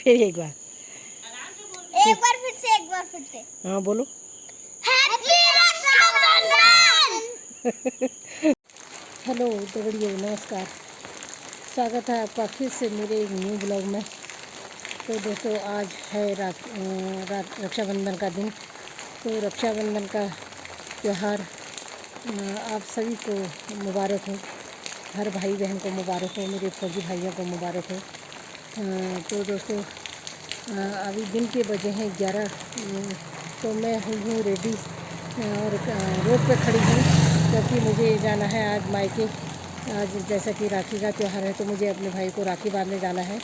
फिर एक बार फिर से एक बार फिर से। हाँ बोलो। हैप्पी रक्षाबंधन। हेलो दगड़ियों, नमस्कार। स्वागत है आपका फिर से मेरे एक न्यू ब्लॉग में। तो दोस्तों, आज है रक्षाबंधन का दिन। तो रक्षाबंधन का त्यौहार आप सभी को मुबारक हो। हर भाई बहन को मुबारक हो, मेरे फौजी भाइयों को मुबारक हो। तो दोस्तों, अभी दिन के बजे हैं 11। तो मैं हुई हूँ रेडी और रोड पे खड़ी हूँ, क्योंकि मुझे जाना है आज मायके। आज जैसा कि राखी का त्यौहार है, तो मुझे अपने भाई को राखी बांधने जाना है।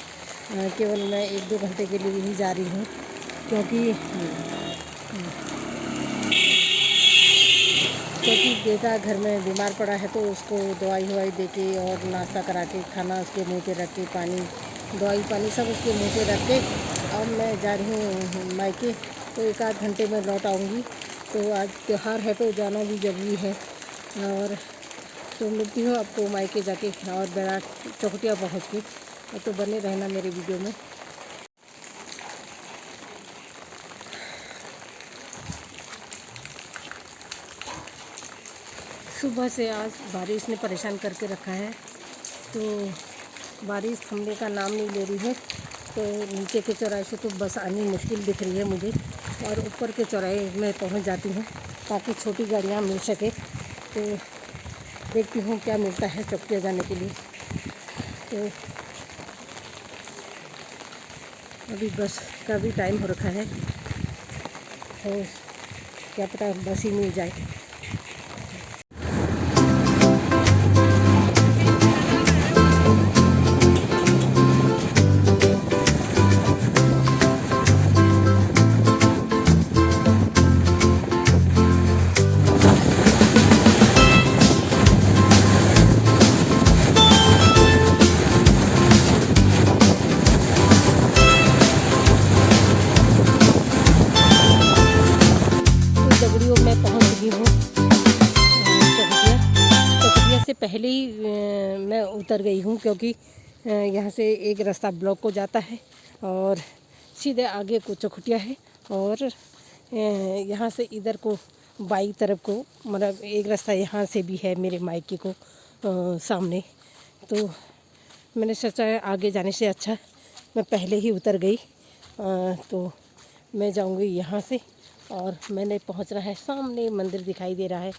केवल मैं 1-2 घंटे के लिए ही जा रही हूँ, क्योंकि बेटा घर में बीमार पड़ा है। तो उसको दवाई दे के और नाश्ता करा के, खाना उसके मुंह पे रख के, पानी दवाई पानी सब उसके मुंह पे रख के अब मैं जा रही हूँ मायके। तो 1-8 घंटे में लौट आऊँगी। तो आज त्यौहार है तो जाना भी ज़रूरी है। और तो मिलती हूँ आपको मायके जाके और बेड़ा चौखटिया पहुँच के। तो बने रहना मेरे वीडियो में। सुबह से आज बारिश ने परेशान करके रखा है। तो बारिश थमने का नाम नहीं ले रही है। तो नीचे के चौराहे से तो बस आनी मुश्किल दिख रही है मुझे, और ऊपर के चौराहे में पहुंच जाती हूँ ताकि छोटी गाड़ियाँ मिल सके। तो देखती हूँ क्या मिलता है चौकिया जाने के लिए। तो अभी बस का भी टाइम हो रखा है, तो क्या पता बस ही मिल जाए। मैं पहुंच गई हूँ चौखटिया से पहले ही मैं उतर गई हूँ, क्योंकि यहाँ से एक रास्ता ब्लॉक को जाता है और सीधे आगे को चौखटिया है। और यहाँ से इधर को बाई तरफ को, मतलब एक रास्ता यहाँ से भी है मेरे मायके को सामने। तो मैंने सोचा है आगे जाने से अच्छा मैं पहले ही उतर गई। तो मैं जाऊँगी यहाँ से, और मैंने पहुँचना है, सामने मंदिर दिखाई दे रहा है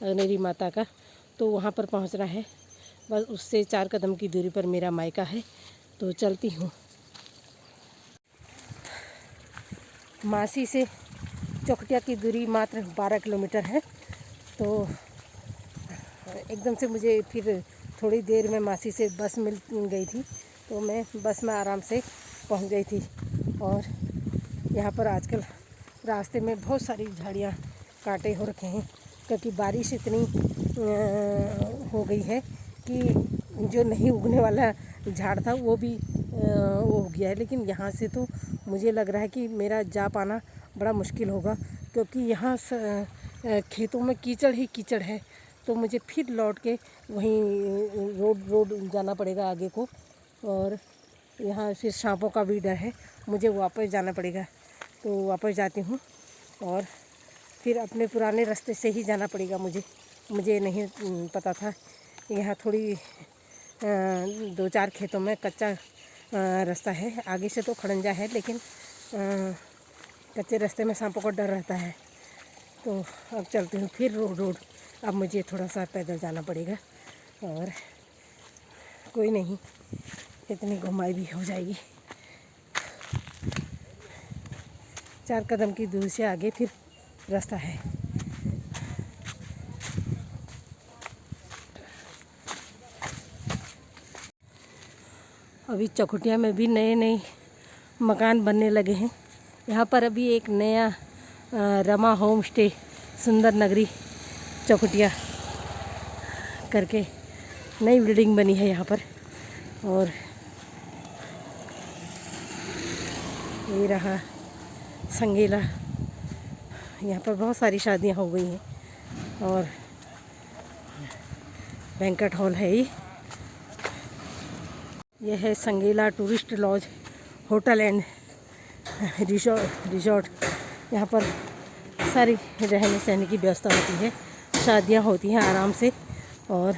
अग्नेरी माता का, तो वहाँ पर पहुँचना है। बस उससे 4 कदम की दूरी पर मेरा मायका है। तो चलती हूँ। मासी से चौखटिया की दूरी मात्र 12 किलोमीटर है। तो एकदम से मुझे फिर थोड़ी देर में मासी से बस मिल गई थी, तो मैं बस में आराम से पहुँच गई थी। और यहाँ पर आजकल रास्ते में बहुत सारी झाड़ियाँ काटे हो रखे हैं, क्योंकि बारिश इतनी हो गई है कि जो नहीं उगने वाला झाड़ था वो भी वो हो गया है। लेकिन यहाँ से तो मुझे लग रहा है कि मेरा जा पाना बड़ा मुश्किल होगा, क्योंकि यहाँ खेतों में कीचड़ ही कीचड़ है। तो मुझे फिर लौट के वहीं रोड जाना पड़ेगा आगे को, और यहाँ फिर सांपों का भी डर है, मुझे वापस जाना पड़ेगा। तो वापस जाती हूँ, और फिर अपने पुराने रास्ते से ही जाना पड़ेगा मुझे नहीं पता था। यहाँ थोड़ी 2-4 खेतों में कच्चा रास्ता है, आगे से तो खड़ंजा है, लेकिन कच्चे रास्ते में सांपों का डर रहता है। तो अब चलती हूँ फिर रोड। अब मुझे थोड़ा सा पैदल जाना पड़ेगा, और कोई नहीं, इतनी घुमाई भी हो जाएगी। 4 कदम की दूरी से आगे फिर रास्ता है। अभी चौखटिया में भी नए मकान बनने लगे हैं। यहाँ पर अभी एक नया रमा होम स्टे सुंदर नगरी चौखटिया करके नई बिल्डिंग बनी है यहाँ पर। और ये रहा संगेला। यहाँ पर बहुत सारी शादियाँ हो गई हैं, और बैंक्वेट हॉल है ये है Sangela tourist lodge hotel and resort यहाँ पर सारी रहने सहने की व्यवस्था होती है, शादियाँ होती हैं आराम से और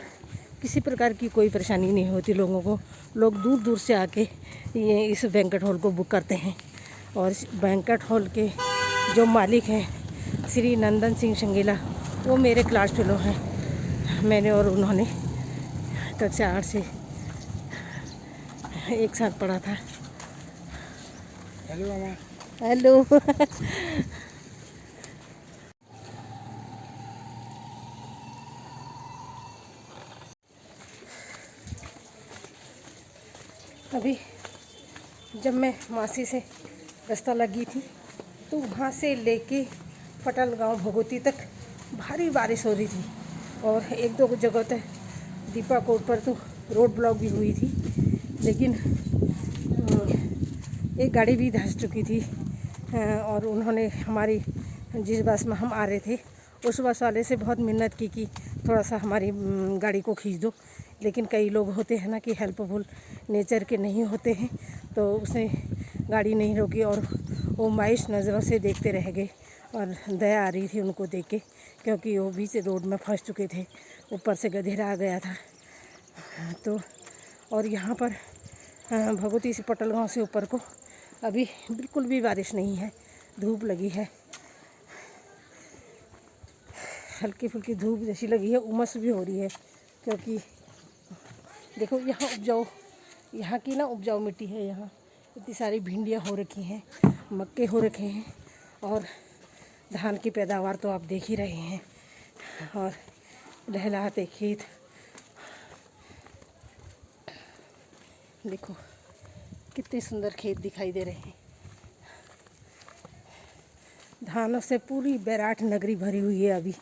किसी प्रकार की कोई परेशानी नहीं होती लोगों को। लोग दूर दूर से आके ये इस बैंक्वेट हॉल को बुक करते हैं और इस बैंक्वेट हॉल के जो मालिक हैं श्री नंदन सिंह संगेला, वो मेरे क्लास फेलो हैं। मैंने और उन्होंने कक्षा 8 से एक साथ पढ़ा था। हेलो मामा। हेलो। अभी जब मैं मासी से रास्ता लगी थी तो वहाँ से लेके पटल गांव भगवती तक भारी बारिश हो रही थी और एक दो जगह तक दीपा कोट पर तो रोड ब्लॉक भी हुई थी, लेकिन एक गाड़ी भी धंस चुकी थी और उन्होंने हमारी जिस बस में हम आ रहे थे उस बस वाले से बहुत मिन्नत की कि थोड़ा सा हमारी गाड़ी को खींच दो, लेकिन कई लोग होते हैं ना कि हेल्पफुल नेचर के नहीं होते हैं, तो उसने गाड़ी नहीं रोकी और वो मायूस नज़रों से देखते रह गए और दया आ रही थी उनको देख के, क्योंकि वो बीच रोड में फंस चुके थे, ऊपर से गधेरा आ गया था। तो और यहाँ पर भगवती से पटल गाँव से ऊपर को अभी बिल्कुल भी बारिश नहीं है, धूप लगी है, हल्की फुल्की धूप जैसी लगी है, उमस भी हो रही है, क्योंकि देखो यहाँ की ना उपजाऊ मिट्टी है। यहाँ इतनी सारी भिंडियाँ हो रखी हैं, मक्के हो रखे हैं और धान की पैदावार तो आप देख ही रहे हैं और लहलहाते खेत। देखो कितने सुंदर खेत दिखाई दे रहे हैं, धानों से पूरी बैराठ नगरी भरी हुई है अभी,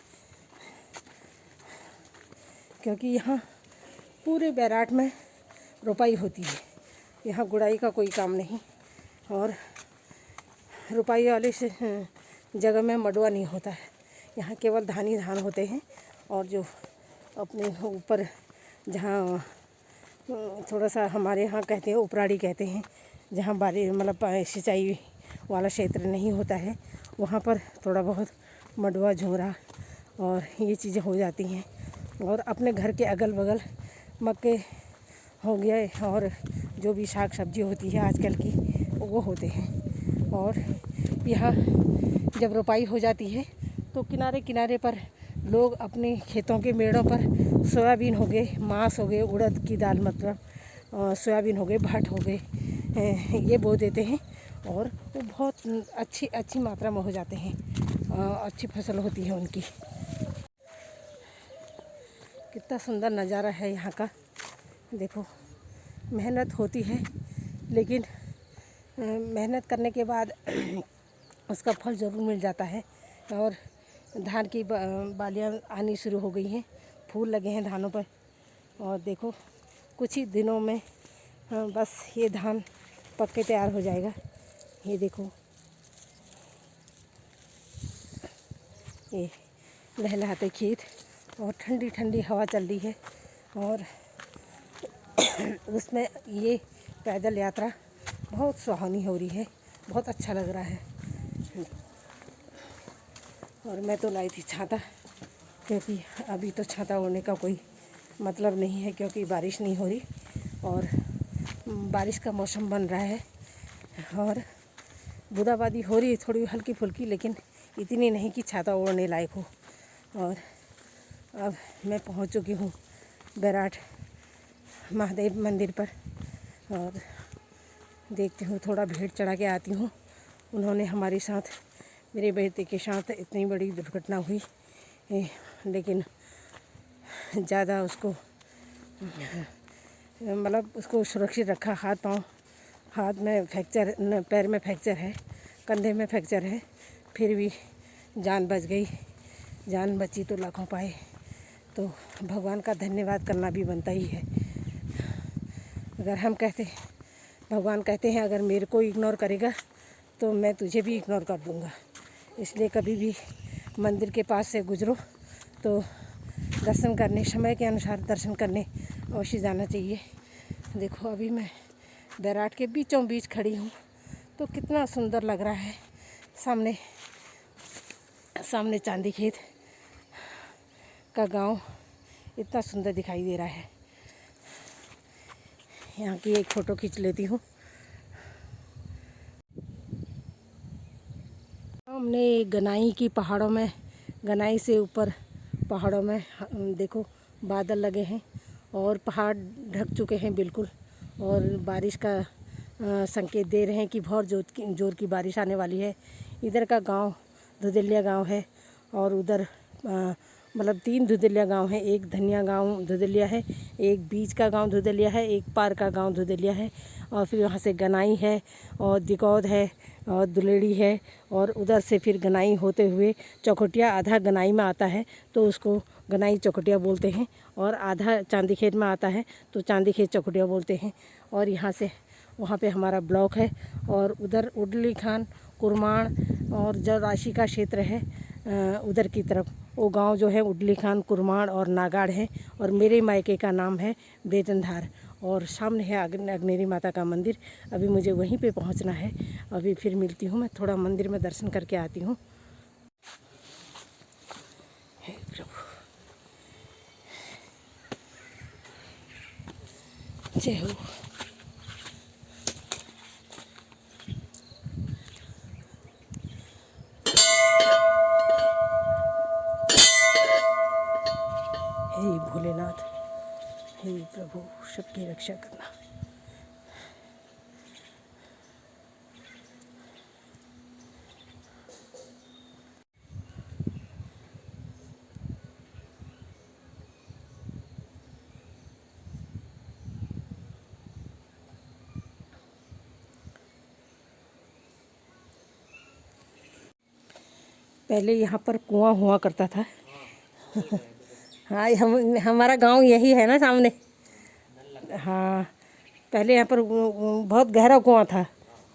क्योंकि यहाँ पूरे बैराठ में रोपाई होती है। यहाँ गुड़ाई का कोई काम नहीं और रोपाई वाले से जगह में मडवा नहीं होता है। यहाँ केवल धान ही धान होते हैं और जो अपने ऊपर जहाँ थोड़ा सा हमारे यहाँ कहते हैं उपराड़ी कहते हैं, जहाँ बारी मतलब सिंचाई वाला क्षेत्र नहीं होता है, वहाँ पर थोड़ा बहुत मडवा झोरा और ये चीज़ें हो जाती हैं। और अपने घर के अगल बगल मक्के हो गए और जो भी साग सब्जी होती है आजकल की वो होते हैं। और यहाँ जब रोपाई हो जाती है तो किनारे किनारे पर लोग अपने खेतों के मेड़ों पर सोयाबीन हो गए, मांस हो गए, उड़द की दाल मतलब सोयाबीन हो गए, भट हो गए, ये बो देते हैं और वो बहुत अच्छी मात्रा में हो जाते हैं, अच्छी फसल होती है उनकी। कितना सुंदर नज़ारा है यहाँ का। देखो मेहनत होती है, लेकिन मेहनत करने के बाद उसका फल ज़रूर मिल जाता है। और धान की बालियाँ आनी शुरू हो गई हैं, फूल लगे हैं धानों पर और देखो कुछ ही दिनों में बस ये धान पक के तैयार हो जाएगा। ये देखो ये लहलहाते खेत और ठंडी ठंडी हवा चल रही है और उसमें ये पैदल यात्रा बहुत सुहानी हो रही है, बहुत अच्छा लग रहा है। और मैं तो लाई थी छाता, क्योंकि अभी तो छाता ओढ़ने का कोई मतलब नहीं है, क्योंकि बारिश नहीं हो रही और बारिश का मौसम बन रहा है और बूंदाबांदी हो रही है थोड़ी हल्की फुल्की, लेकिन इतनी नहीं कि छाता ओढ़ने लायक हो। और अब मैं पहुंच चुकी हूँ बैराठ महादेव मंदिर पर और देखती हूँ, थोड़ा भीड़ चढ़ा के आती हूँ। उन्होंने हमारे साथ, मेरे बेटे के साथ इतनी बड़ी दुर्घटना हुई, लेकिन ज़्यादा उसको मतलब उसको सुरक्षित रखा। हाथ में फ्रैक्चर, पैर में फ्रैक्चर है, कंधे में फ्रैक्चर है, फिर भी जान बच गई। जान बची तो लाखों पाए, तो भगवान का धन्यवाद करना भी बनता ही है। अगर हम भगवान कहते हैं अगर मेरे को इग्नोर करेगा तो मैं तुझे भी इग्नोर कर दूँगा। इसलिए कभी भी मंदिर के पास से गुजरो तो दर्शन करने, समय के अनुसार दर्शन करने अवश्य जाना चाहिए। देखो अभी मैं बैराट के बीचों बीच खड़ी हूँ। तो कितना सुंदर लग रहा है। सामने सामने चांदी खेत का गांव इतना सुंदर दिखाई दे रहा है। यहाँ की एक फ़ोटो खींच लेती हूँ। हमने गनाई की पहाड़ों में, गनाई से ऊपर पहाड़ों में देखो बादल लगे हैं और पहाड़ ढक चुके हैं बिल्कुल, और बारिश का संकेत दे रहे हैं कि बहुत जोर की बारिश आने वाली है। इधर का गांव धुदलिया गांव है और उधर मतलब 3 धुदलिया गांव हैं। एक धनिया गांव धुदलिया है, एक बीच का गांव धुदलिया है, एक पार का गांव धुदलिया है, और फिर वहाँ से गनाई है और दिकौद है और दुलेड़ी है, और उधर से फिर गनाई होते हुए चौखटिया आधा गनाई में आता है तो उसको गनाई चौखटिया बोलते हैं, और आधा चांदी खेत में आता है तो चांदी खेत चौखटिया बोलते हैं। और यहाँ से वहाँ पे हमारा ब्लॉक है, और उधर उडली खान कुरमाण और जो राशि का क्षेत्र है उधर की तरफ वो गांव जो है उडली खान कुरमाण और नागाड़ है, और मेरे मायके का नाम है बेतनधार, और सामने है अग्नेरी माता का मंदिर। अभी मुझे वहीं पे पहुंचना है। अभी फिर मिलती हूँ, मैं थोड़ा मंदिर में दर्शन करके आती हूँ। हे प्रभु, जय हो। हे भोलेनाथ, हे प्रभु, सबकी रक्षा करना। पहले यहाँ पर कुआं हुआ करता था। हाँ, हमारा गांव यही है ना सामने। हाँ, पहले यहाँ पर बहुत गहरा कुआं था।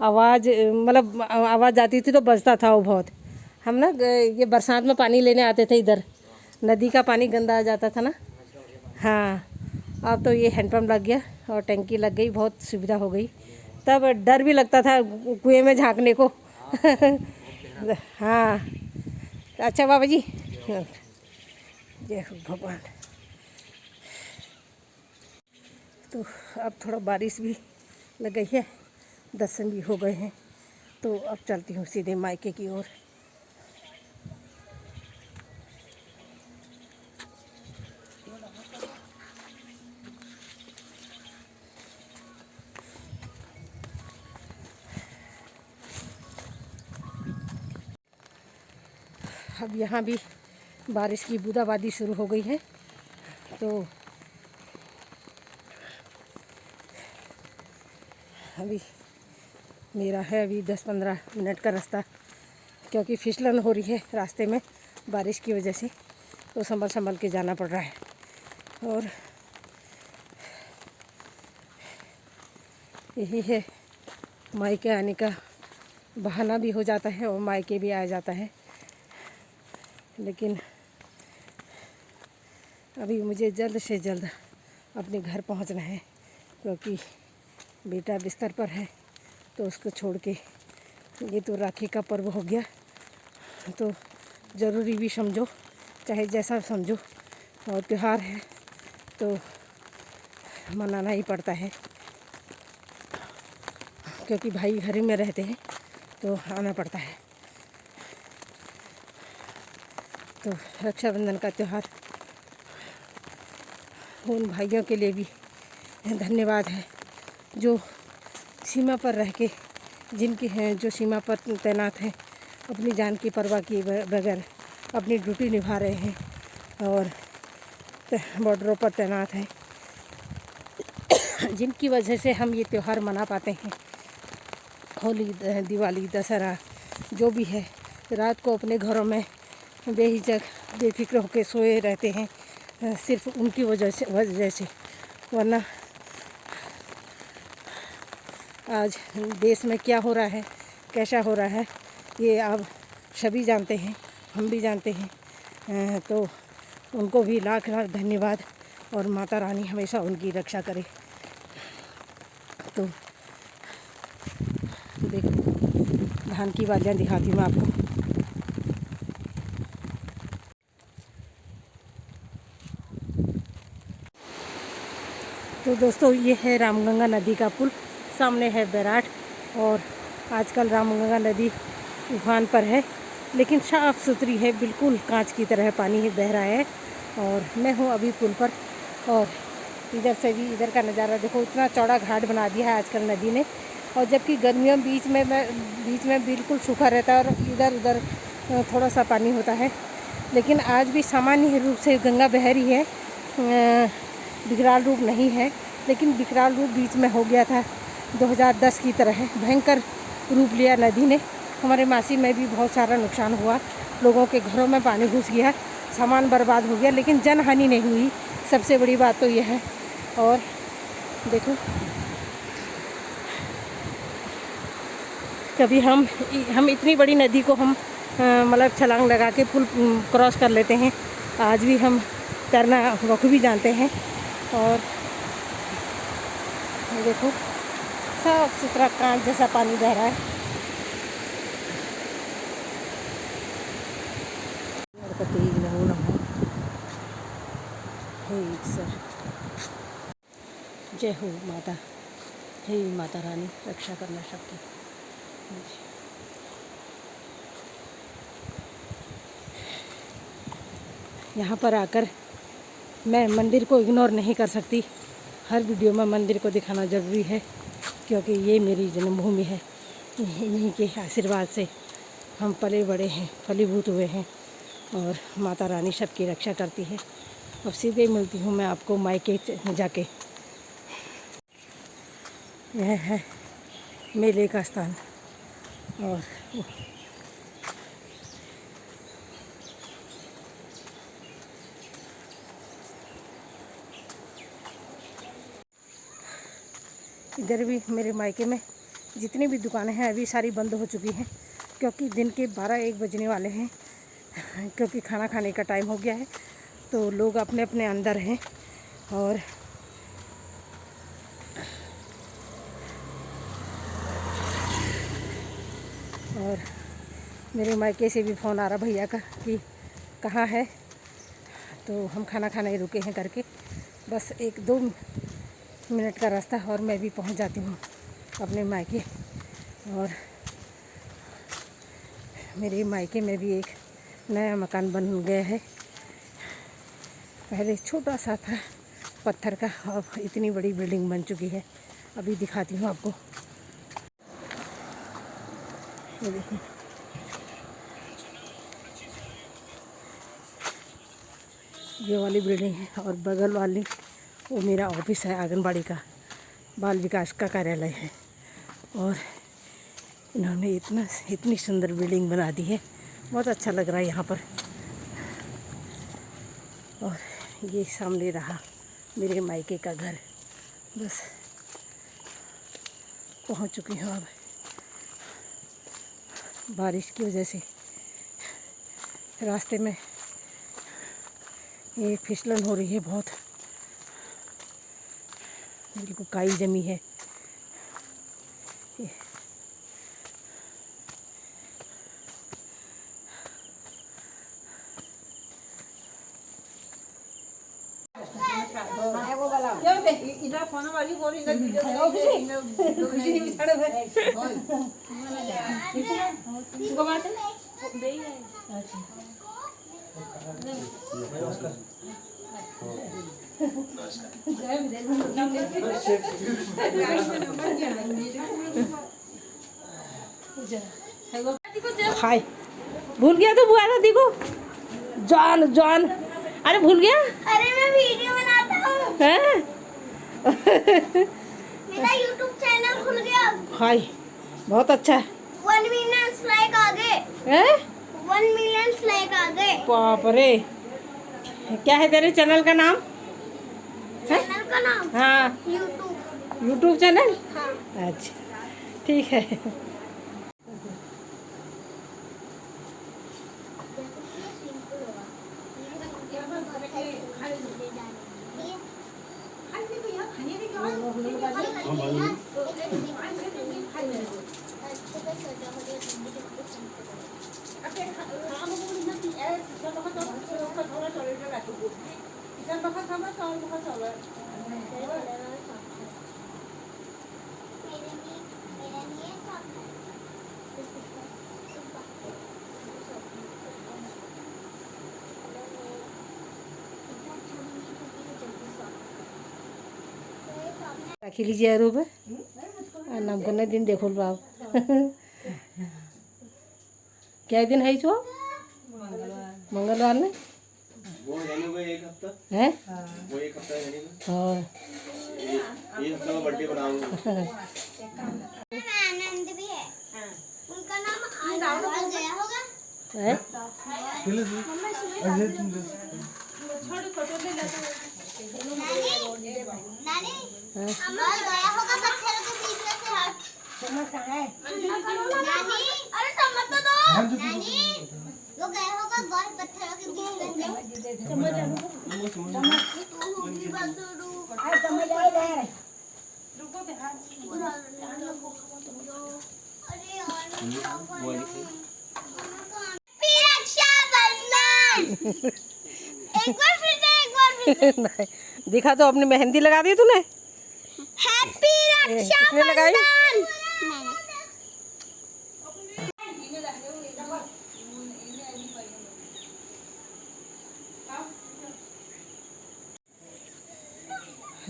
आवाज़ मतलब आवाज़ आती थी तो बजता था वो बहुत। हम ना ये बरसात में पानी लेने आते थे इधर, नदी का पानी गंदा आ जाता था ना। हाँ, अब तो ये हैंडपम्प लग गया और टंकी लग गई, बहुत सुविधा हो गई। तब डर भी लगता था कुएं में झांकने को। हाँ, अच्छा बाबा जी, जय हो भगवान। तो अब थोड़ा बारिश भी लग गई है, दर्शन भी हो गए हैं, तो अब चलती हूँ सीधे मायके की ओर। अब यहाँ भी बारिश की बूंदाबांदी शुरू हो गई है, तो अभी मेरा है अभी 10-15 मिनट का रास्ता, क्योंकि फिसलन हो रही है रास्ते में बारिश की वजह से, तो संभल संभल के जाना पड़ रहा है। और यही है, मायके आने का बहाना भी हो जाता है और मायके भी आ जाता है। लेकिन अभी मुझे जल्द से जल्द अपने घर पहुंचना है, क्योंकि बेटा बिस्तर पर है, तो उसको छोड़ के, ये तो राखी का पर्व हो गया, तो ज़रूरी भी समझो, चाहे जैसा समझो, और त्यौहार है तो मनाना ही पड़ता है, क्योंकि भाई घर में रहते हैं तो आना पड़ता है। तो रक्षाबंधन का त्यौहार उन भाइयों के लिए भी धन्यवाद है जो सीमा पर रह के, जिनकी हैं जो सीमा पर तैनात हैं, अपनी जान की परवाह किए बगैर अपनी ड्यूटी निभा रहे हैं और बॉर्डरों पर तैनात हैं, जिनकी वजह से हम ये त्यौहार मना पाते हैं। होली, दिवाली, दशहरा जो भी है, रात को अपने घरों में बेहिचक बेफिक्र होकर सोए रहते हैं, सिर्फ उनकी वजह से। वरना आज देश में क्या हो रहा है, कैसा हो रहा है, ये आप सभी जानते हैं, हम भी जानते हैं। तो उनको भी लाख लाख धन्यवाद, और माता रानी हमेशा उनकी रक्षा करे। तो देखो धान की वालियाँ दिखाती हूँ मैं आपको। तो दोस्तों ये है रामगंगा नदी का पुल, सामने है बैराठ। और आजकल रामगंगा नदी उफान पर है, लेकिन साफ़ सुथरी है, बिल्कुल कांच की तरह पानी बह रहा है। और मैं हूँ अभी पुल पर, और इधर से भी इधर का नज़ारा देखो। इतना चौड़ा घाट बना दिया है आजकल नदी ने। और जबकि गर्मियों में बीच में बिल्कुल सूखा रहता है और इधर उधर थोड़ा सा पानी होता है, लेकिन आज भी सामान्य रूप से गंगा बह रही है, विकराल रूप नहीं है। लेकिन विकराल रूप बीच में हो गया था 2010 की तरह, भयंकर रूप लिया नदी ने। हमारे मासी में भी बहुत सारा नुकसान हुआ, लोगों के घरों में पानी घुस गया, सामान बर्बाद हो गया, लेकिन जन हानि नहीं हुई। सबसे बड़ी बात तो यह है। और देखो कभी हम इतनी बड़ी नदी को हम मतलब छलांग लगा के पुल क्रॉस कर लेते हैं। आज भी हम तैरना बखूबी जानते हैं। और ये देखो साफ सुथरा कांच जैसा पानी बह रहा है। सर जय हो माता, हे माता रानी रक्षा करना सबकी। यहाँ पर आकर मैं मंदिर को इग्नोर नहीं कर सकती। हर वीडियो में मंदिर को दिखाना ज़रूरी है, क्योंकि ये मेरी जन्मभूमि है। इन्हीं के आशीर्वाद से हम पले बड़े हैं, फलीभूत हुए हैं, और माता रानी सबकी रक्षा करती है। अब सीधे मिलती हूँ मैं आपको मायके जाके। यह है मेले का स्थान। और इधर भी मेरे मायके में जितनी भी दुकानें हैं अभी सारी बंद हो चुकी हैं, क्योंकि दिन के 12-1 बजने वाले हैं, क्योंकि खाना खाने का टाइम हो गया है। तो लोग अपने अपने अंदर हैं। और मेरे मायके से भी फ़ोन आ रहा भैया का कि कहाँ है, तो हम खाना खाने रुके हैं करके। बस 1-2 मिनट का रास्ता और मैं भी पहुंच जाती हूँ अपने मायके। और मेरे मायके में भी एक नया मकान बन गया है। पहले छोटा सा था पत्थर का, अब इतनी बड़ी बिल्डिंग बन चुकी है। अभी दिखाती हूँ आपको। ये देखिए, ये वाली बिल्डिंग है, और बगल वाली वो मेरा ऑफिस है, आंगनबाड़ी का, बाल विकास का कार्यालय है। और इन्होंने इतनी सुंदर बिल्डिंग बना दी है, बहुत अच्छा लग रहा है यहाँ पर। और ये सामने रहा मेरे मायके का घर। बस पहुँच चुकी हूँ अब। बारिश की वजह से रास्ते में ये फिसलन हो रही है बहुत, बिल्कुल काई जमी है। हाय, भूल गया तो बुआ दादी को। जॉन जॉन, अरे भूल गया। अरे मैं वीडियो बनाता हूँ। हैं? मेरा यूट्यूब चैनल खुल गया। हाय, बहुत अच्छा है। 1 मिलियन लाइक आ गए। हैं? 1 मिलियन लाइक आ गए। बाप रे, क्या है तेरे चैनल का नाम? चैनल का नाम? हाँ, यूट्यूब चैनल। हाँ। अच्छा, ठीक है। राखी लीजिए अरूप नाम करना दिन देखो बाब क्या दिन है छो मंगलवार ने वो जाने को एक हफ्ता है वो एक हफ्ता जाने को हाँ एक हफ्ता में बर्थडे बनाऊंगा आनंद भी है उनका नाम आनंद गया होगा है नानी अम्मा गया होगा पत्थरों के बीच में से हाथ नानी अरे चम्मच तो दो नानी वो गया होगा गौर पत्थरों के बीच में से एक बार फिर से नहीं दिखा तो अपनी मेहंदी लगा दी तूने हैप्पी किसने लगाई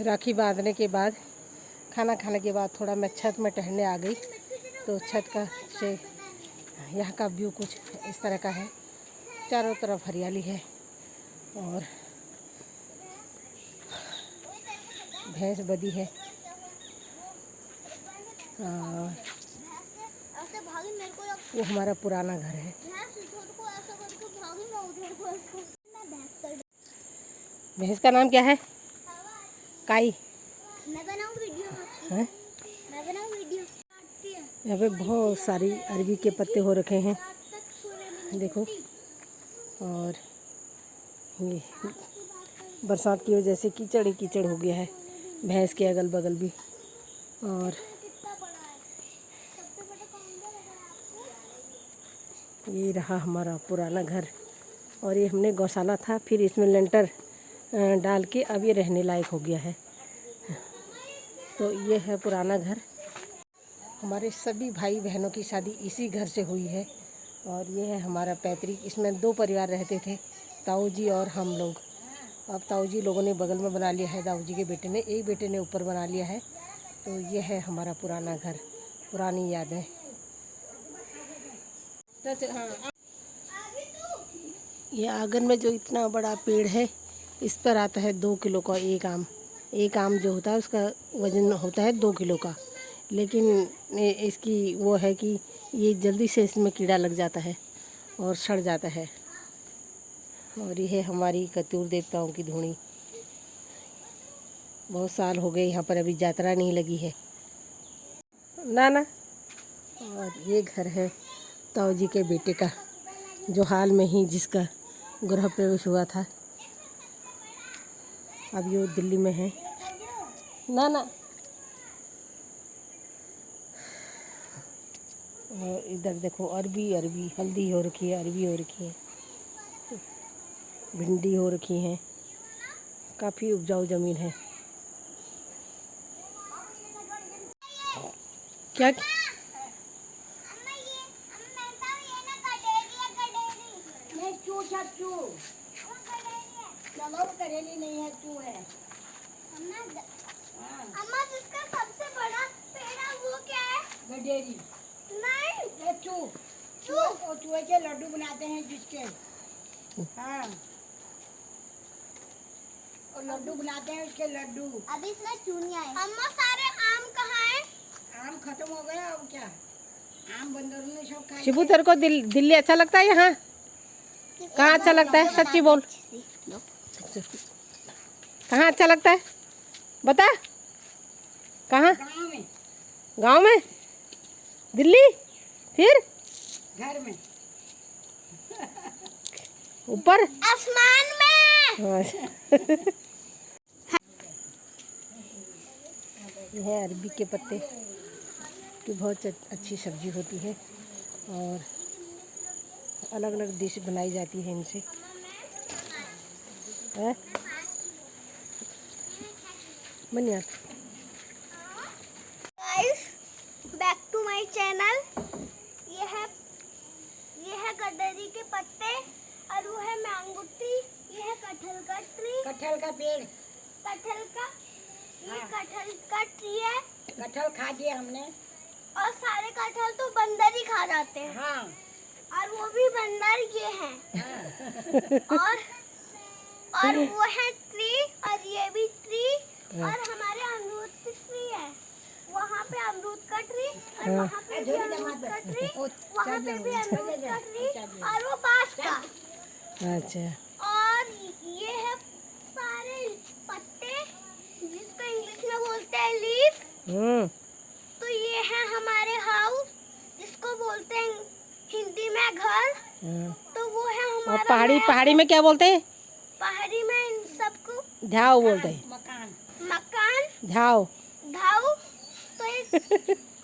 राखी बांधने के बाद खाना खाने के बाद थोड़ा मैं छत में टहलने आ गई तो छत का से यहाँ का व्यू कुछ इस तरह का है। चारों तरफ हरियाली है और भैंस बदी है और वो हमारा पुराना घर है। भैंस का नाम क्या है? काई। मैं बनाऊं वीडियो हैं? मैं बनाऊं वीडियो यहाँ पे बहुत सारी अरबी के पत्ते हो रखे हैं देखो और ये बरसात की वजह से कीचड़ ही कीचड़ हो गया है भैंस के अगल बगल भी। और ये रहा हमारा पुराना घर और ये हमने गौशाला था फिर इसमें लेंटर डाल के अब ये रहने लायक हो गया है। तो ये है पुराना घर। हमारे सभी भाई बहनों की शादी इसी घर से हुई है और ये है हमारा पैतृक। इसमें 2 परिवार रहते थे, ताऊ जी और हम लोग। अब ताऊ जी लोगों ने बगल में बना लिया है, ताऊ जी के बेटे ने, एक बेटे ने ऊपर बना लिया है। तो ये है हमारा पुराना घर, पुरानी यादें। ये आंगन में जो इतना बड़ा पेड़ है इस पर आता है 2 किलो का एक आम। एक आम जो होता है उसका वज़न होता है 2 किलो का, लेकिन इसकी वो है कि ये जल्दी से इसमें कीड़ा लग जाता है और सड़ जाता है। और ये है हमारी कतूर देवताओं की धूनी। बहुत साल हो गए यहाँ पर अभी यात्रा नहीं लगी है ना। और ये घर है ताऊ जी के बेटे का जो हाल में ही जिसका गृह प्रवेश हुआ था। अब ये दिल्ली में है ना। और इधर देखो अरबी हल्दी हो रखी है, अरबी हो रखी है, भिंडी हो रखी है। काफ़ी उपजाऊ ज़मीन है। क्या करेली नहीं है चू है अम्मा जिसका सबसे बड़ा पेड़ है वो क्या है? गडेरी नहीं ये चू वो चूहे के लड्डू बनाते हैं जिसके हाँ और लड्डू बनाते हैं उसके लड्डू। अभी इसमें चूनिया है। अम्मा सारे आम कहाँ है? आम खत्म हो गया अब क्या आम बंदरों ने सब खा। शिबू तेरे को दिल्ली अच्छा लगता है? यहाँ कहाँ अच्छा लगता है? सच्ची बोल, कहाँ अच्छा लगता है बता। कहाँ? गांव में? दिल्ली? फिर घर में? ऊपर आसमान में। यह है अरबी के पत्ते की बहुत अच्छी सब्जी होती है और अलग अलग डिश बनाई जाती है इनसे। है बनिया। Guys back to my channel. ये है गडरी के पत्ते और वो है मैंगो ट्री। ये है कटहल का ट्री, कटहल का पेड़, कटहल का ये कटहल का ट्री है कटहल खा दिया हमने। और सारे कटहल तो बंदर ही खा जाते हैं। हाँ और वो भी बंदर ये हैं। और वो है ट्री और ये भी ट्री और हमारे अमरूद की ट्री है। वहाँ पे अमरूद का ट्री और वहाँ पे भी अमरूद का ट्री, वहाँ पे भी अमरूद का ट्री और वो बांस का। अच्छा। और ये है सारे पत्ते जिसको इंग्लिश में बोलते हैं लीफ। तो ये है हमारे हाउस जिसको बोलते हैं हिंदी में घर। तो वो है और हमारा पहाड़ी में क्या बोलते हैं? पहाड़ी में इन सबको ध्याव बोलते हैं। मकान। मकान ध्याव। धाऊ। तो एक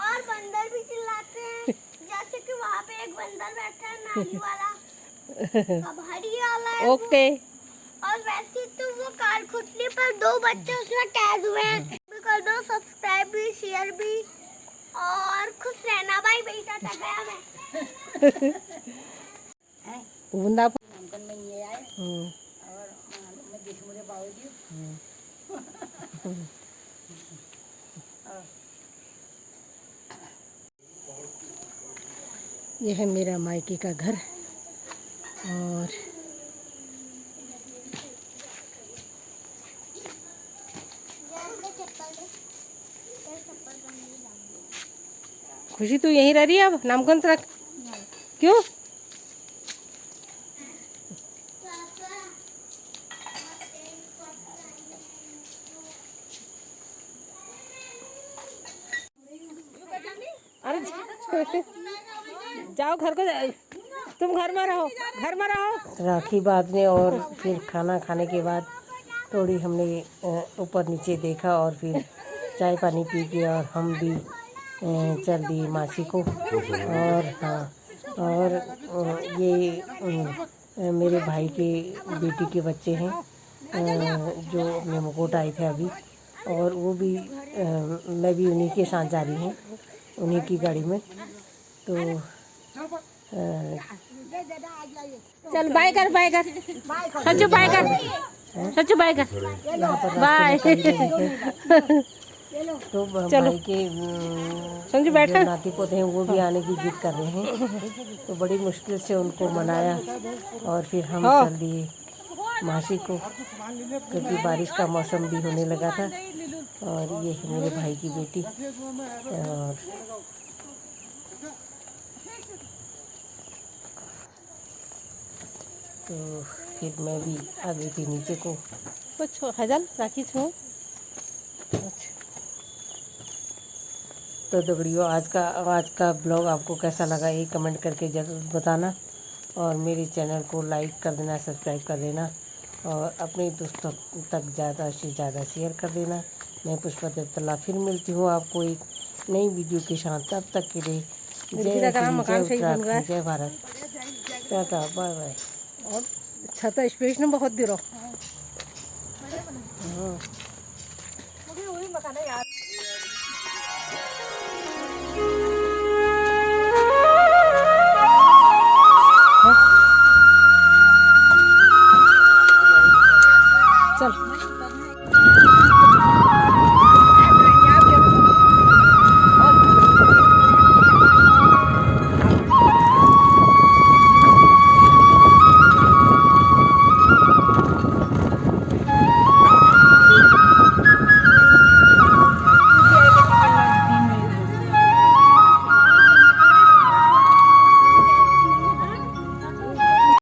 और बंदर भी चिल्लाते हैं जैसे कि वहाँ पे एक बंदर बैठा है नाली वाला। अब हरी वाला है वो। ओके। और वैसे तो वो कार खुटली पर 2 बच्चे उसमें कैद हुए हैं। भी कर दो सब्सक्राइब भी शेयर भी और खुश रहना भाई। बेटा तक गया मैं। बूंदा। नामांकन में ये आए और मैं देख मुझे बाबूजी। ये है मेरा मायके का घर। और खुशी तू यहीं रह रही है अब? नामकुंद रख। क्यों? अरे जाओ घर को तुम घर में रहो, घर में रहो। राखी बांधने और फिर खाना खाने के बाद थोड़ी हमने ऊपर नीचे देखा और फिर चाय पानी पी के और हम भी चल दिए मासी को। और हाँ, और ये मेरे भाई के बेटी के बच्चे हैं जो अपने मुकोट आए थे अभी। और वो भी मैं भी उन्हीं के साथ जा रही हूँ, उन्हीं की गाड़ी में। तो चल बाय कर, बाय कर सच्चू, बाय कर सच्चू, बाय कर, बाय। तो भाई के संजू बैठा नाती पोते हैं वो भी आने की जिद कर रहे हैं। तो बड़ी मुश्किल से उनको मनाया और फिर हम चल दिए मासी को, क्योंकि बारिश का मौसम भी होने लगा था। और ये है मेरे भाई की बेटी। और तो फिर मैं भी आ गई थी नीचे को। कुछ हजल राखी छो। अच्छा, तो दगड़ियों आज का ब्लॉग आपको कैसा लगा ये कमेंट करके ज़रूर बताना। और मेरे चैनल को लाइक कर देना, सब्सक्राइब कर देना और अपने दोस्तों तक ज़्यादा से ज़्यादा शेयर कर देना। मैं पुष्पा देवतला फिर मिलती हूँ आपको एक नई वीडियो के साथ। तब तक के लिए जय हिंद, जय उत्तराखंड, जय भारत, टाटा, बाय बाय। और छत स्पेस में बहुत दिरो। चल